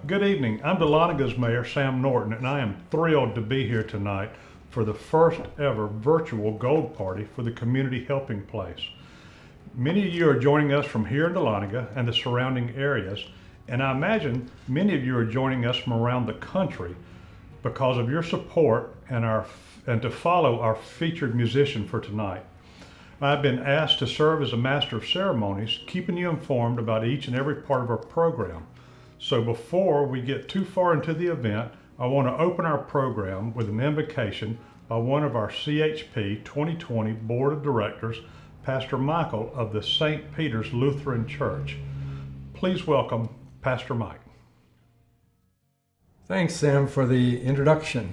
Good evening. I'm Dahlonegah's Mayor, Sam Norton, and I am thrilled to be here tonight for the first ever virtual Gold Party for the Community Helping Place. Many of you are joining us from here in Dahlonegah and the surrounding areas, and I imagine many of you are joining us from around the country because of your support and to follow our featured musician for tonight. I've been asked to serve as a master of ceremonies, keeping you informed about each and every part of our program. So before we get too far into the event, I want to open our program with an invocation by one of our CHP 2020 Board of Directors, Pastor Michael of the St. Peter's Lutheran Church. Please welcome Pastor Mike. Thanks, Sam, for the introduction.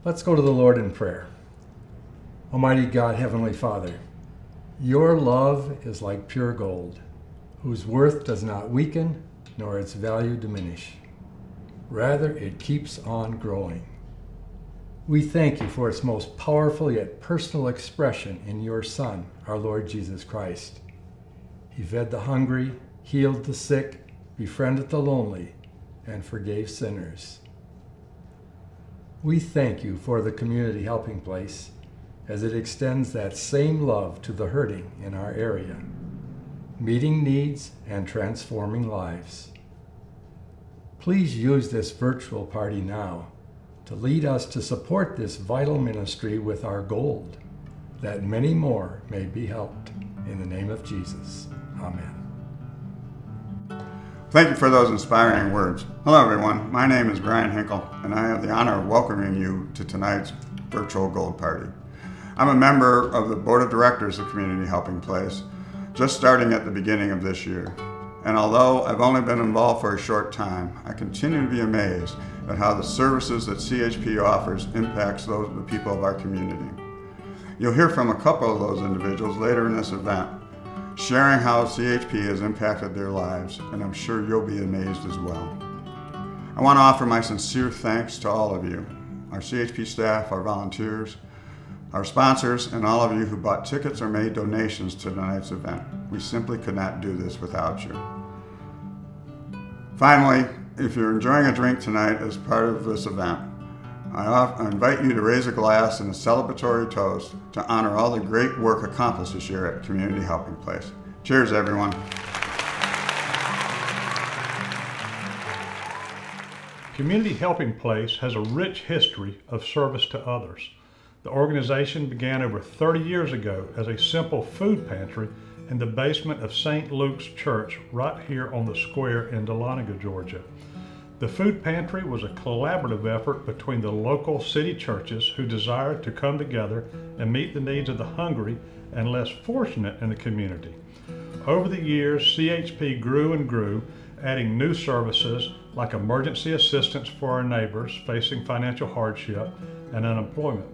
Let's go to the Lord in prayer. Almighty God, Heavenly Father, your love is like pure gold, whose worth does not weaken nor its value diminish. Rather, it keeps on growing. We thank you for its most powerful yet personal expression in your Son, our Lord Jesus Christ. He fed the hungry, healed the sick, befriended the lonely, and forgave sinners. We thank you for the Community Helping Place as it extends that same love to the hurting in our area, meeting needs and transforming lives. Please use this virtual party now to lead us to support this vital ministry with our gold, that many more may be helped. In the name of Jesus, amen. Thank you for those inspiring words. Hello everyone, my name is Brian Hinkle, and I have the honor of welcoming you to tonight's virtual Gold Party. I'm a member of the Board of Directors of Community Helping Place, just starting at the beginning of this year. And although I've only been involved for a short time, I continue to be amazed at how the services that CHP offers impacts the people of our community. You'll hear from a couple of those individuals later in this event, sharing how CHP has impacted their lives, and I'm sure you'll be amazed as well. I want to offer my sincere thanks to all of you, our CHP staff, our volunteers, our sponsors, and all of you who bought tickets or made donations to tonight's event. We simply could not do this without you. Finally, if you're enjoying a drink tonight as part of this event, I invite you to raise a glass in a celebratory toast to honor all the great work accomplished this year at Community Helping Place. Cheers, everyone. Community Helping Place has a rich history of service to others. The organization began over 30 years ago as a simple food pantry in the basement of St. Luke's Church right here on the square in Dahlonegah, Georgia. The food pantry was a collaborative effort between the local city churches who desired to come together and meet the needs of the hungry and less fortunate in the community. Over the years, CHP grew and grew, adding new services like emergency assistance for our neighbors facing financial hardship and unemployment.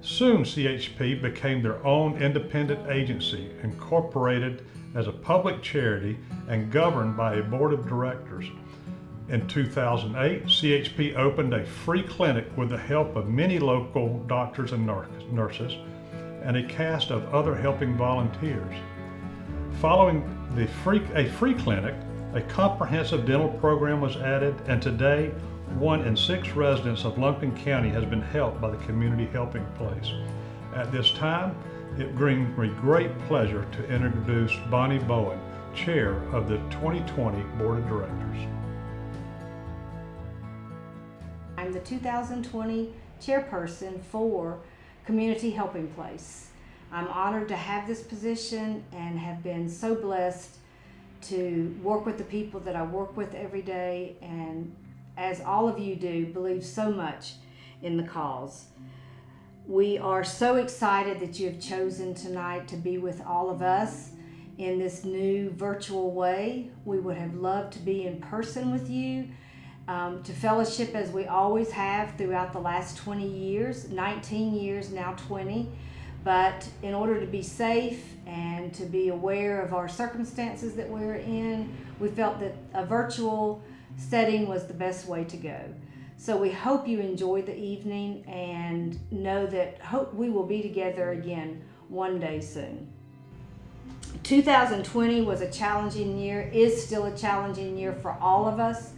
Soon, CHP became their own independent agency, incorporated as a public charity and governed by a board of directors. In 2008, CHP opened a free clinic with the help of many local doctors and nurses and a cast of other helping volunteers. Following a free clinic, a comprehensive dental program was added, and today, 1 in 6 residents of Lumpkin County has been helped by the Community Helping Place. At this time, it brings me great pleasure to introduce Bonnie Bowen, Chair of the 2020 Board of Directors. I'm the 2020 Chairperson for Community Helping Place. I'm honored to have this position and have been so blessed to work with the people that I work with every day, and as all of you do, believe so much in the cause. We are so excited that you have chosen tonight to be with all of us in this new virtual way. We would have loved to be in person with you, to fellowship as we always have throughout the last 20 years, 19 years, now 20. But in order to be safe and to be aware of our circumstances that we're in, we felt that a virtual setting was the best way to go. So we hope you enjoyed the evening and know that we will be together again one day soon. 2020 was a challenging year, is still a challenging year for all of us.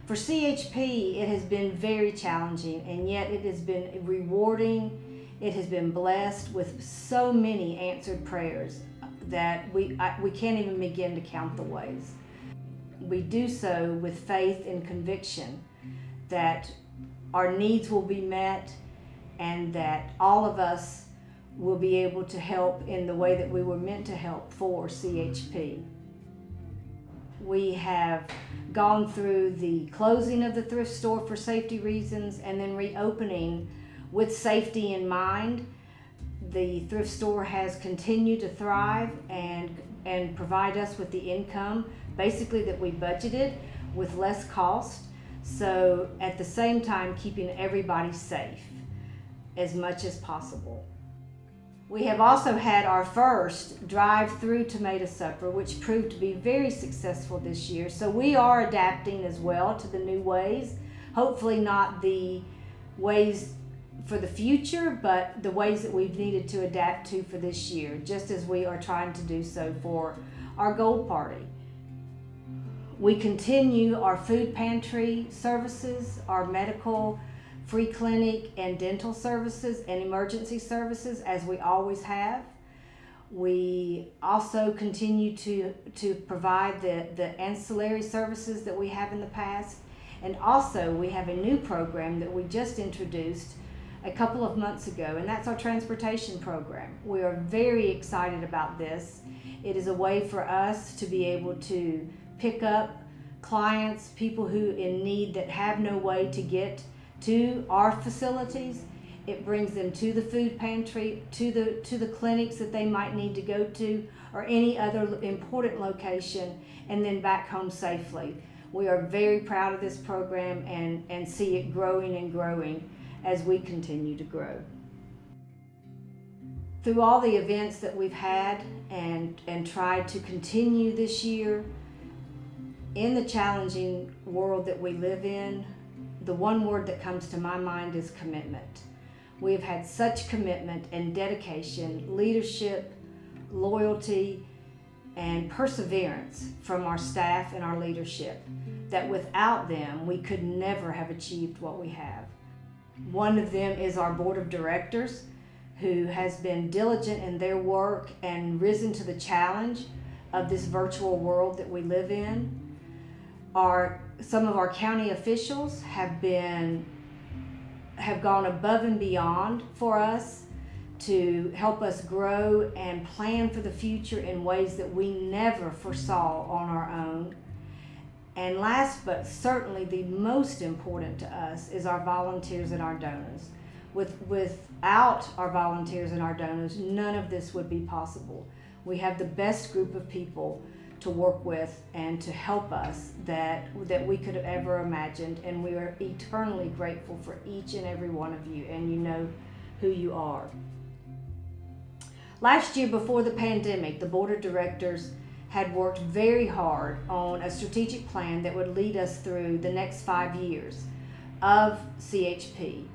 For CHP, it has been very challenging, and yet it has been rewarding. It has been blessed with so many answered prayers that we can't even begin to count the ways. We do so with faith and conviction that our needs will be met and that all of us will be able to help in the way that we were meant to help for CHP. We have gone through the closing of the thrift store for safety reasons and then reopening with safety in mind. The thrift store has continued to thrive and provide us with the income basically that we budgeted with less cost. So at the same time, keeping everybody safe as much as possible. We have also had our first drive-through tomato supper, which proved to be very successful this year. So we are adapting as well to the new ways. Hopefully not the ways for the future, but the ways that we've needed to adapt to for this year, just as we are trying to do so for our Gold Party. We continue our food pantry services, our medical free clinic and dental services and emergency services as we always have. We also continue to provide the ancillary services that we have in the past. And also we have a new program that we just introduced a couple of months ago, and that's our transportation program. We are very excited about this. It is a way for us to be able to pick up clients, people who in need that have no way to get to our facilities. It brings them to the food pantry, to the clinics that they might need to go to, or any other important location, and then back home safely. We are very proud of this program and see it growing and growing as we continue to grow. Through all the events that we've had and tried to continue this year, in the challenging world that we live in, the one word that comes to my mind is commitment. We have had such commitment and dedication, leadership, loyalty, and perseverance from our staff and our leadership that without them, we could never have achieved what we have. One of them is our board of directors, who has been diligent in their work and risen to the challenge of this virtual world that we live in. Some of our county officials have gone above and beyond for us to help us grow and plan for the future in ways that we never foresaw on our own. And last but certainly the most important to us is our volunteers and our donors. Without our volunteers and our donors, none of this would be possible. We have the best group of people to work with and to help us that we could have ever imagined, and we are eternally grateful for each and every one of you, and you know who you are. Last year, before the pandemic, the board of directors had worked very hard on a strategic plan that would lead us through the next 5 years of CHP.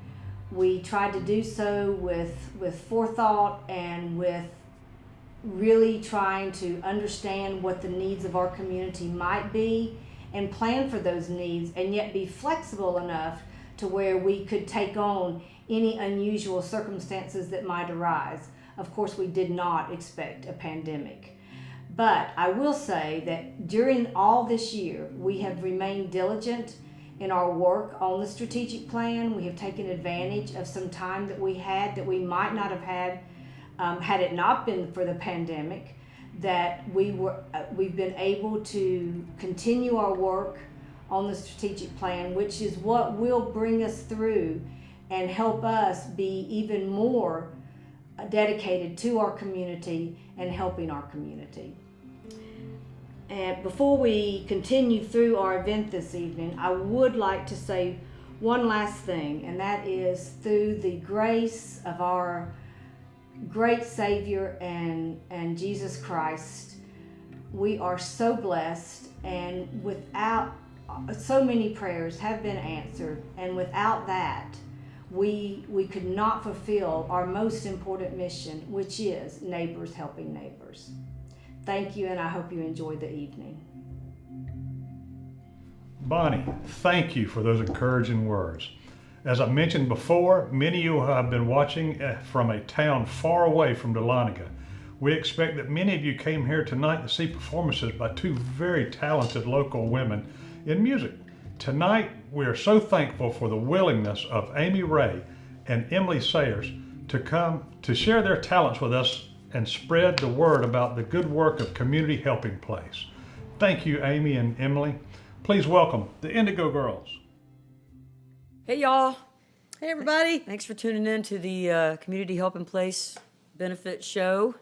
We tried to do so with forethought and with really trying to understand what the needs of our community might be and plan for those needs, and yet be flexible enough to where we could take on any unusual circumstances that might arise. Of course, we did not expect a pandemic. But I will say that during all this year, we have remained diligent in our work on the strategic plan. We have taken advantage of some time that we had that we might not have had had it not been for the pandemic, that we've been able to continue our work on the strategic plan, which is what will bring us through and help us be even more dedicated to our community and helping our community. And before we continue through our event this evening, I would like to say one last thing, and that is through the grace of our great Savior and Jesus Christ, we are so blessed, and without so many prayers have been answered, and without that we could not fulfill our most important mission, which is neighbors helping neighbors. Thank you, and I hope you enjoy the evening. Bonnie, thank you for those encouraging words. As I mentioned before, many of you have been watching from a town far away from Dahlonega. We expect that many of you came here tonight to see performances by two very talented local women in music. Tonight, we are so thankful for the willingness of Amy Ray and Emily Sayers to come to share their talents with us and spread the word about the good work of Community Helping Place. Thank you, Amy and Emily. Please welcome the Indigo Girls. Hey, y'all. Hey, everybody. Thanks for tuning in to the Community Helping Place benefit show.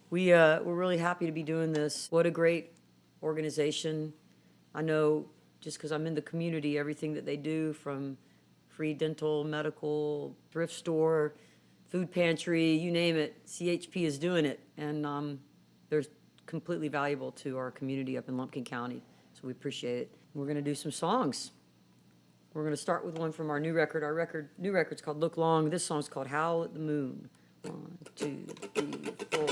We're really happy to be doing this. What a great organization. I know just because I'm in the community, everything that they do, from free dental, medical, thrift store, food pantry, you name it, CHP is doing it. And they're completely valuable to our community up in Lumpkin County. So we appreciate it. We're going to do some songs. We're going to start with one from our new record. New record's called Look Long. This song's called Howl at the Moon. 1, 2, 3, 4.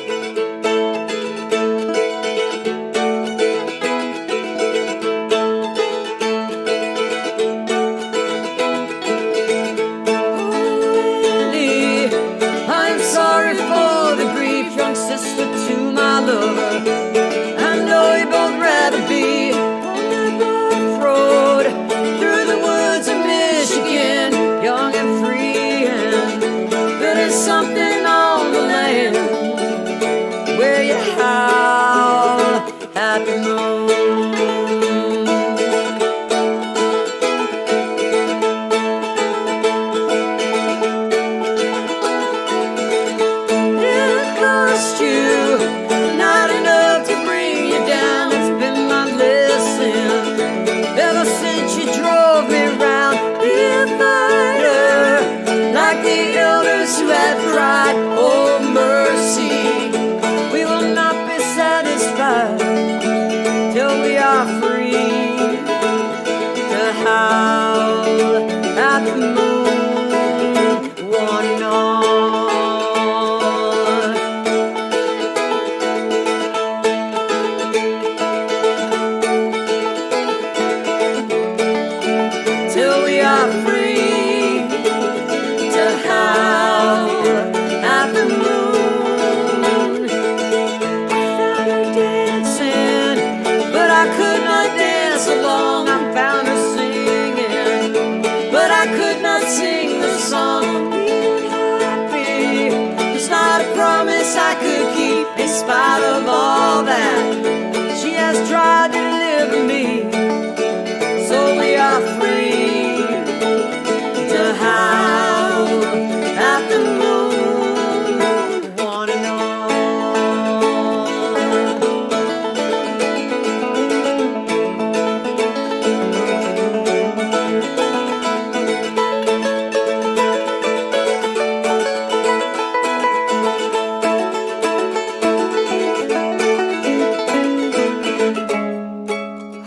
I'm sorry for the grief, young sister to my lover. I know you both rather be on that road through the woods of Michigan, young and free, and there is something on the land where you howl at the moon. It cost you not enough to bring you down. That's been my lesson ever since you drove me round. Be a fighter like the elders who had cried, oh mercy. We will not be satisfied till we are free to howl at the moon, one and all. Till we are free to howl at the moon. I found her dancing, but I could not dance along. I found her singing, but I could not sing the song. Being happy was not a promise I could keep. In spite of all that she has tried to deliver me, so we are free to howl at the moon, one and all.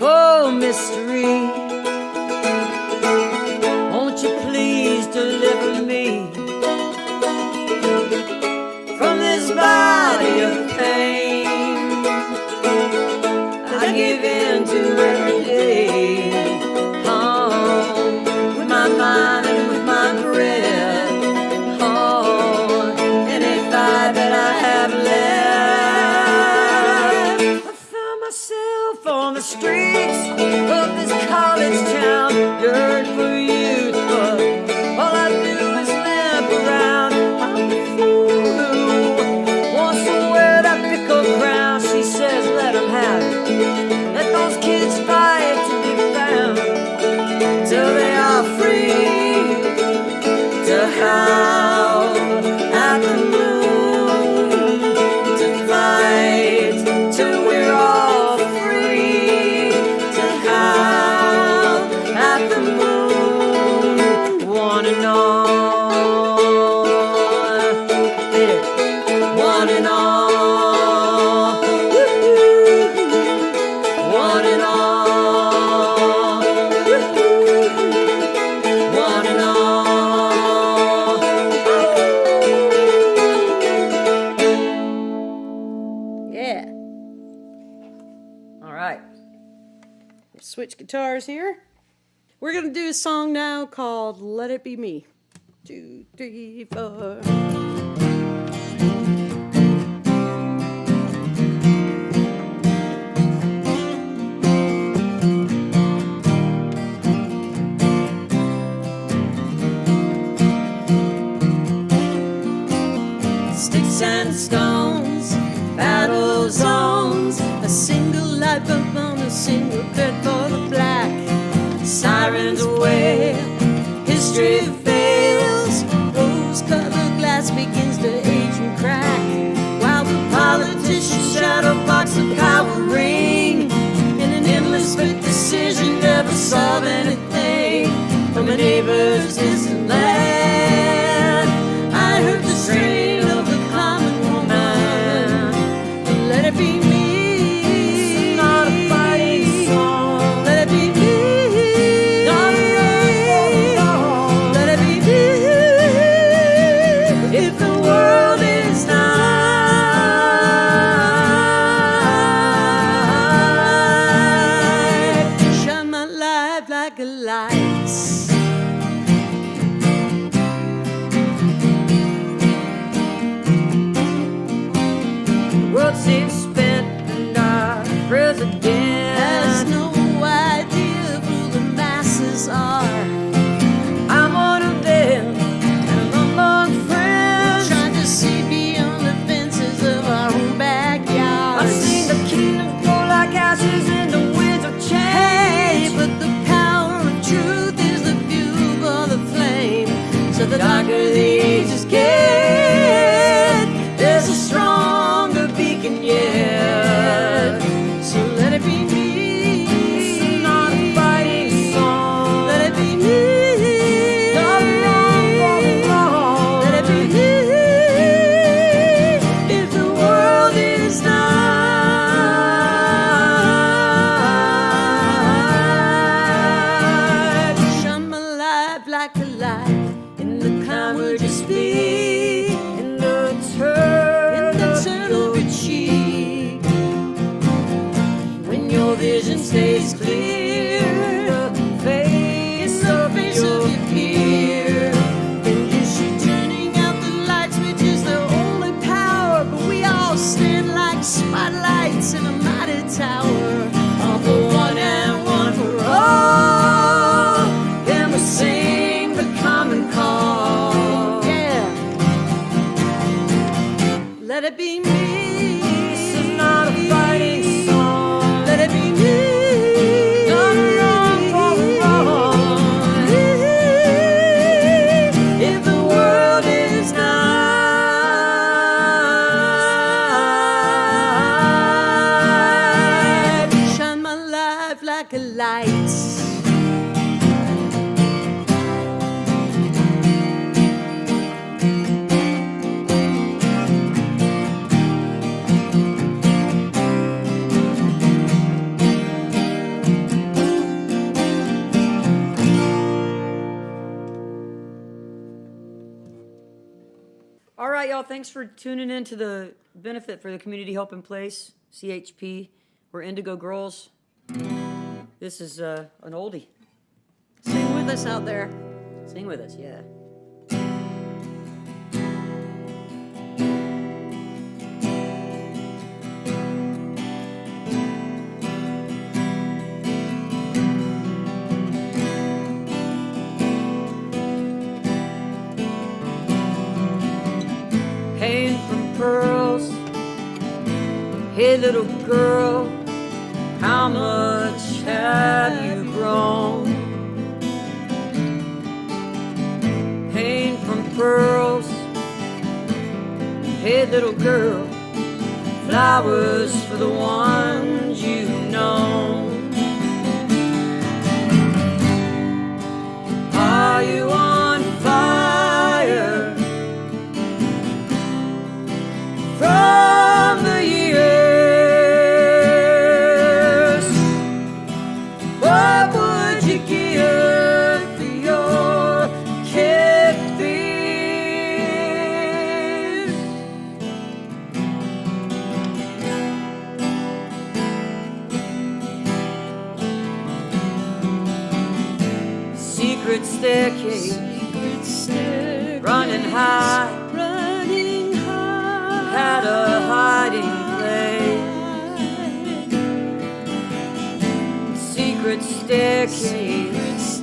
Oh, mystery, won't you please deliver me from this body of pain I give in to every day? Oh, with my mind and with my breath, oh, any fight that I have left. I found myself on the streets of this college town, yearn for youth, but all I do is limp around. I'm the fool who wants to wear that pickled crown. She says, let them have it. Let those kids fight to be found till they are free to howl at the moon, to fight till we're all free to howl switch guitars here. We're going to do a song now called Let It Be Me. 2, 3, 4. Sticks and stones, battle zones, a single light bulb on a single bed for the black. Sirens wail, history fails, rose-colored glass begins to age and crack, while the politician's shadow box of power ring in an endless big decision, never solve anything from a neighbor's distant land. I heard the strain of the common woman. Let it be me. It's not a fighting song. Let it be me. Not a wrong. Let it be me. If the world is night, shine my life like a light. World seems spent and our president has no idea who the masses are. I'm one of them, and I'm among friends, trying to see beyond the fences of our own backyard. I've seen the kingdoms blow like ashes in the winds of change, but the power of truth is the fuel for the flame. So the darker the ages get, there's a stronger beacon yet. So let it be me. It's not a fighting song. Let it be me. Not wrong. Let it be me. If the world is night, shine my life like a light in the kind we'll just be, in the turn of your cheek. When your vision stays clear, the face of your peer, and you see turning out the lights, which is the only power. But we all stand like spotlights in a mighty tower, all for one and one for all. And we sing the common call. Yeah. Let it be me. This is not a fighting song. Let it be me. Not wrong. If the world is night, shine my life like a light. All right, y'all, thanks for tuning in to the Benefit for the Community Helping Place, CHP. We're Indigo Girls. This is an oldie. Sing with us out there. Sing with us, yeah. Paint from pearls. Hey, little girl, how much have you grown? Paint from pearls. Hey, little girl, flowers for the ones you know. Are you on fire from the years? What would you give for your kept fears? secret staircase, running high, had a hiding place. Secret staircase,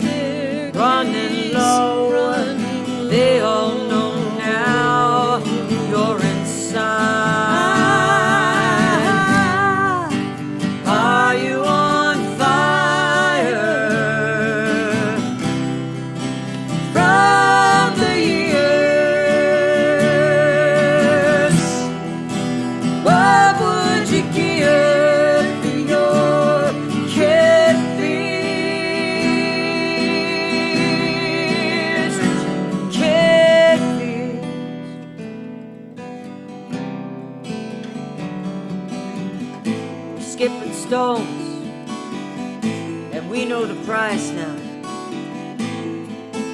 running low. They all know now you're inside. Are you on fire from the years? What would you give for your catfish? Catfish. Skipping stones, and we know the price now.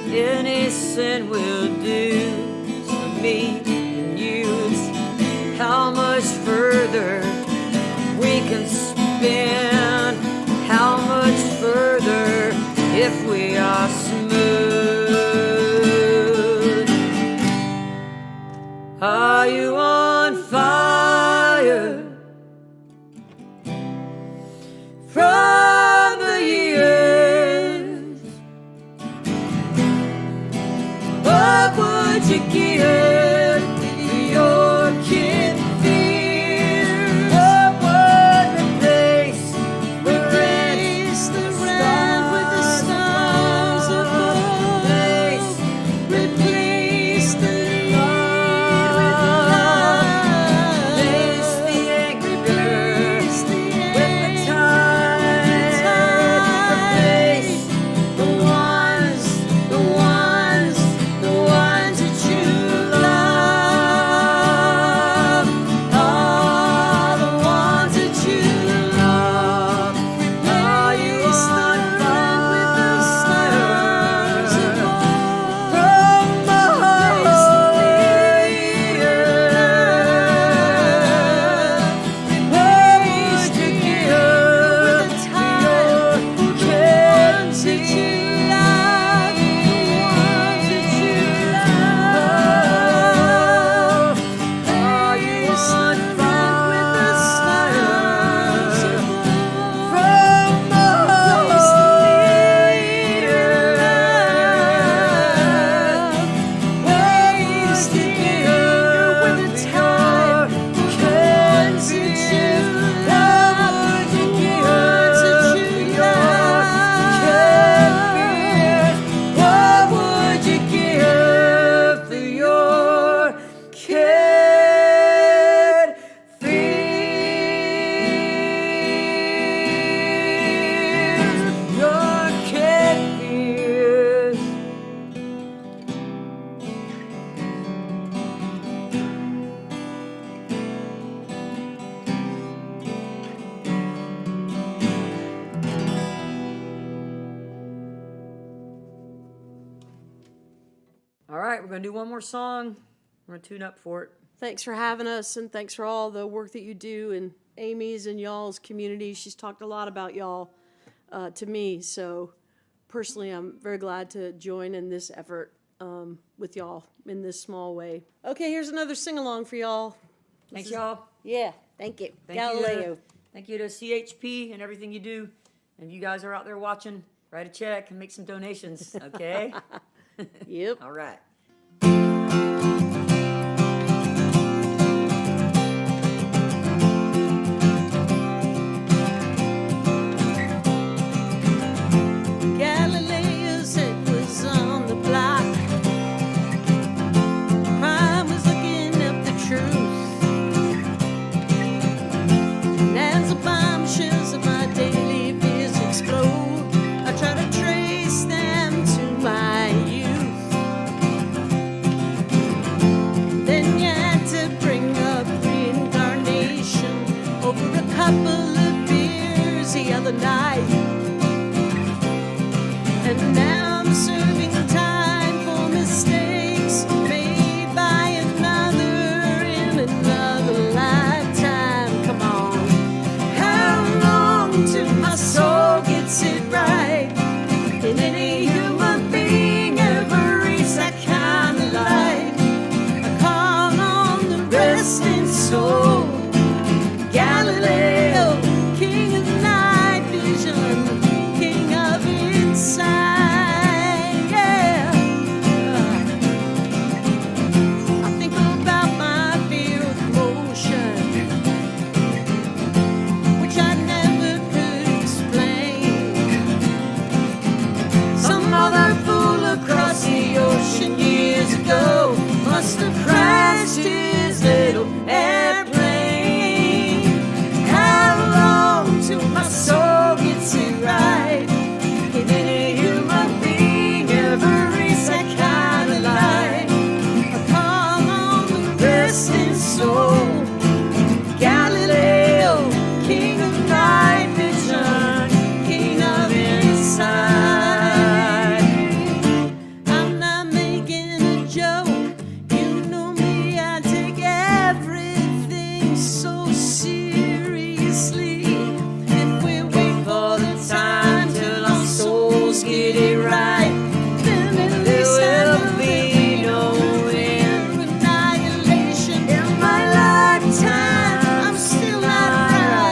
Any sin will do for me and you. It's how much further we can spin, how much further if we are smooth. Are you on fire from the years? What would you give for your kid fear? What would replace the rent with the stars above? Replace the lead with love. Replace the anger with the tide. Replace the ones that you love. All the ones that you love. Are you on fire with the stars above? From the what would you give for your kids that you love? The ones that you love. Are you on fire with the stars above? From the what would you give with the tide? Kids that you love. What would you give for your catfish? What would you give for your catfish? Your catfish. All right, we're gonna do one more song. We're gonna tune up for it. Thanks for having us, and thanks for all the work that you do in Amy's and y'all's community. She's talked a lot about y'all to me, so personally, I'm very glad to join in this effort with y'all in this small way. Okay, here's another sing-along for y'all. Thanks, y'all. Yeah, thank you. Thank Galileo. Thank you to CHP and everything you do. And if you guys are out there watching, write a check and make some donations, okay? Yep. All right. Galileo's head was on the block. Crime was looking up the truth. And as the bombshells of my daily fears explode, I try to trace them to my youth. just to crash his little airplane. How long till my soul gets it right? Can any human being ever reach that kind of light? I call on the resting soul, Galileo, king of night vision, king of insight. I'm not making a joke, you know me, I take everything so seriously. If we wait for the time till our souls get it right, then at least there will be no end of annihilation. In my lifetime, I'm still not right.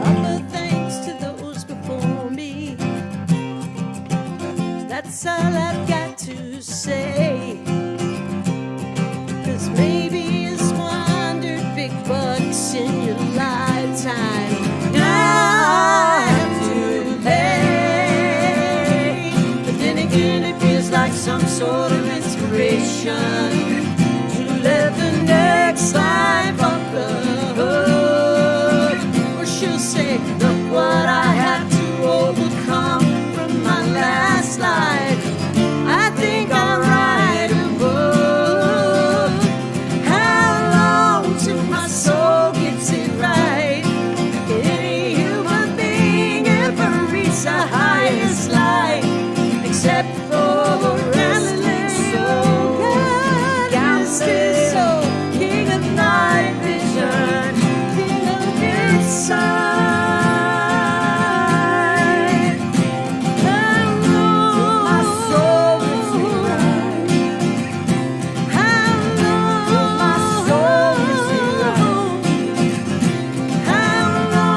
Offer thanks to those before me. That's all I've got to say. 'Cause maybe it's 100 big bucks in your lifetime I have to pay. But then again, it feels like some sort of inspiration to let the next life up the hood. Or she'll say, look what I had to overcome from my last life. I think I'll write a book. How long till my soul gets it right? Can any human being ever reach the highest light? Except for Galileo, Galileo, king of night vision, king of insight. How long my soul is right? How long my soul is right? How long?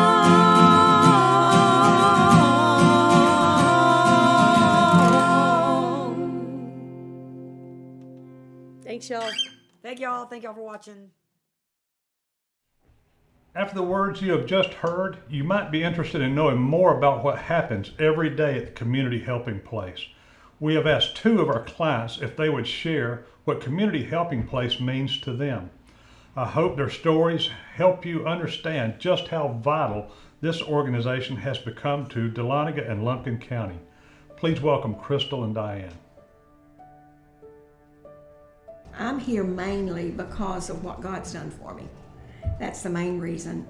Thanks, y'all. Thank y'all. Thank y'all for watching. After the words you have just heard, you might be interested in knowing more about what happens every day at the Community Helping Place. We have asked 2 of our clients if they would share what Community Helping Place means to them. I hope their stories help you understand just how vital this organization has become to Dahlonega and Lumpkin County. Please welcome Crystal and Diane. I'm here mainly because of what God's done for me. That's the main reason.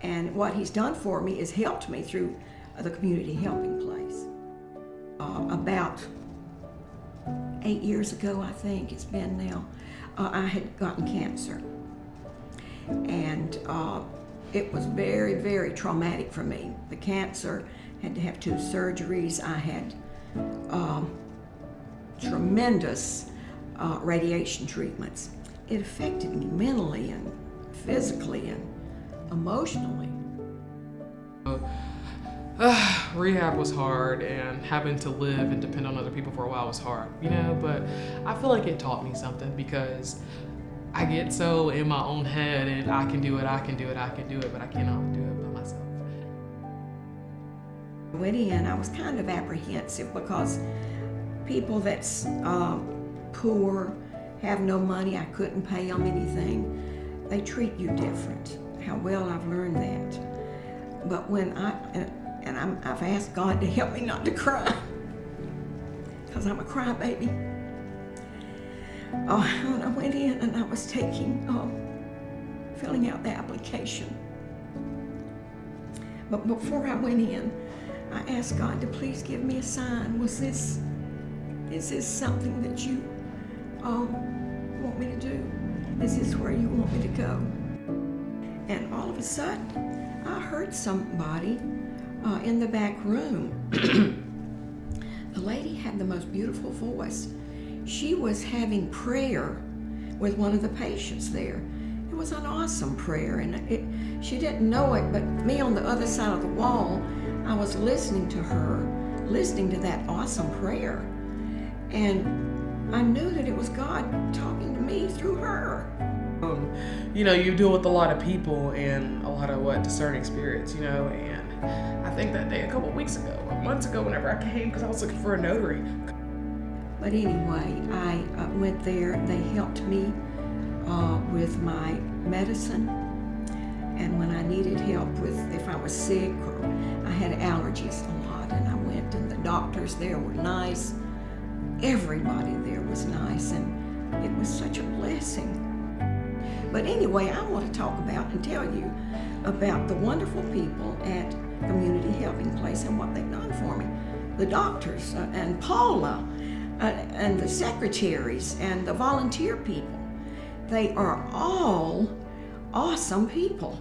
And what He's done for me is helped me through the Community Helping Place. About 8 years ago, I think it's been now, I had gotten cancer. And it was very, very traumatic for me. The cancer, had to have 2 surgeries. I had tremendous radiation treatments. It affected me mentally and physically and emotionally. Rehab was hard, and having to live and depend on other people for a while was hard, you know, but I feel like it taught me something because I get so in my own head and I can do it, but I cannot do it by myself. I went in, I was kind of apprehensive because people that's poor, have no money, I couldn't pay them anything, they treat you different. How well I've learned that. But when I've asked God to help me not to cry, because I'm a crybaby. When I went in and I was filling out the application. But before I went in, I asked God to please give me a sign. Is this something that you want me to do? Is this where you want me to go? And all of a sudden, I heard somebody in the back room, the lady had the most beautiful voice. She was having prayer with one of the patients there. It was an awesome prayer, and she didn't know it, but me on the other side of the wall, I was listening to her, listening to that awesome prayer, and I knew that it was God talking to me through her. You know, you deal with a lot of people and a lot of discerning spirits, you know, and I think that day a couple of weeks ago, or months ago, whenever I came, because I was looking for a notary. But anyway, I went there. They helped me with my medicine, and when I needed help with if I was sick or I had allergies a lot, and I went, and the doctors there were nice. Everybody there was nice, and it was such a blessing. But anyway, I want to talk about and tell you about the wonderful people at Community Helping Place and what they've done for me. The doctors and Paula and the secretaries and the volunteer people. They are all awesome people.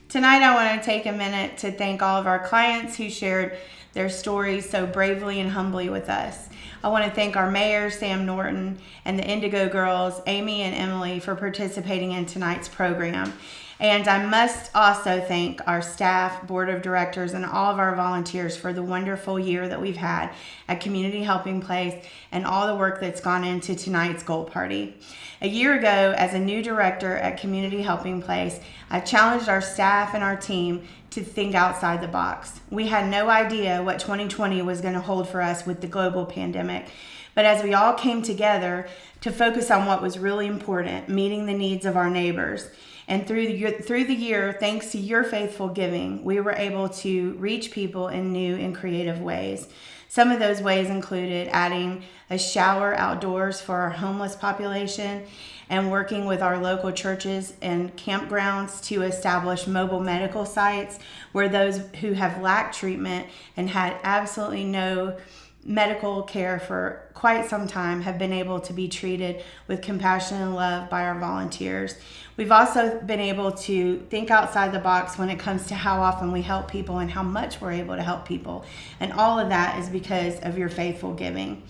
Tonight I want to take a minute to thank all of our clients who shared their stories so bravely and humbly with us. I want to thank our mayor, Sam Norton, and the Indigo girls, Amy and Emily, for participating in tonight's program. And I must also thank our staff, board of directors, and all of our volunteers for the wonderful year that we've had at Community Helping Place and all the work that's gone into tonight's gold party. A year ago, as a new director at Community Helping Place, I challenged our staff and our team to think outside the box. We had no idea what 2020 was going to hold for us with the global pandemic. But as we all came together to focus on what was really important, meeting the needs of our neighbors, and through the year, thanks to your faithful giving, we were able to reach people in new and creative ways. Some of those ways included adding a shower outdoors for our homeless population and working with our local churches and campgrounds to establish mobile medical sites where those who have lacked treatment and had absolutely no medical care for quite some time have been able to be treated with compassion and love by our volunteers. We've also been able to think outside the box when it comes to how often we help people and how much we're able to help people. And all of that is because of your faithful giving.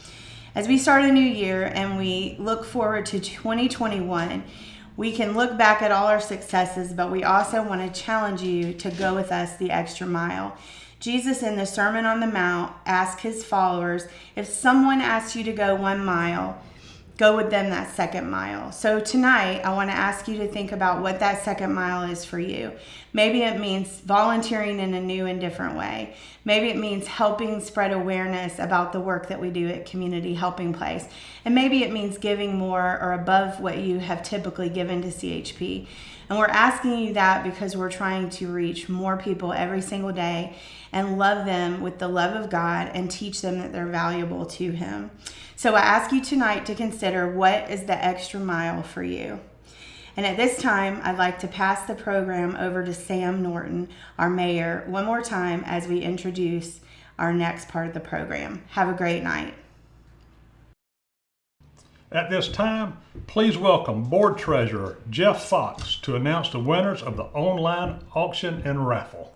As we start a new year and we look forward to 2021, we can look back at all our successes, but we also want to challenge you to go with us the extra mile. Jesus in the Sermon on the Mount asked his followers, if someone asks you to go 1 mile, go with them that 2nd mile. So tonight, I want to ask you to think about what that 2nd mile is for you. Maybe it means volunteering in a new and different way. Maybe it means helping spread awareness about the work that we do at Community Helping Place. And maybe it means giving more or above what you have typically given to CHP. And we're asking you that because we're trying to reach more people every single day and love them with the love of God and teach them that they're valuable to him. So I ask you tonight to consider, what is the extra mile for you? And at this time, I'd like to pass the program over to Sam Norton, our mayor, one more time as we introduce our next part of the program. Have a great night. At this time, please welcome Board Treasurer Jeff Fox to announce the winners of the online auction and raffle.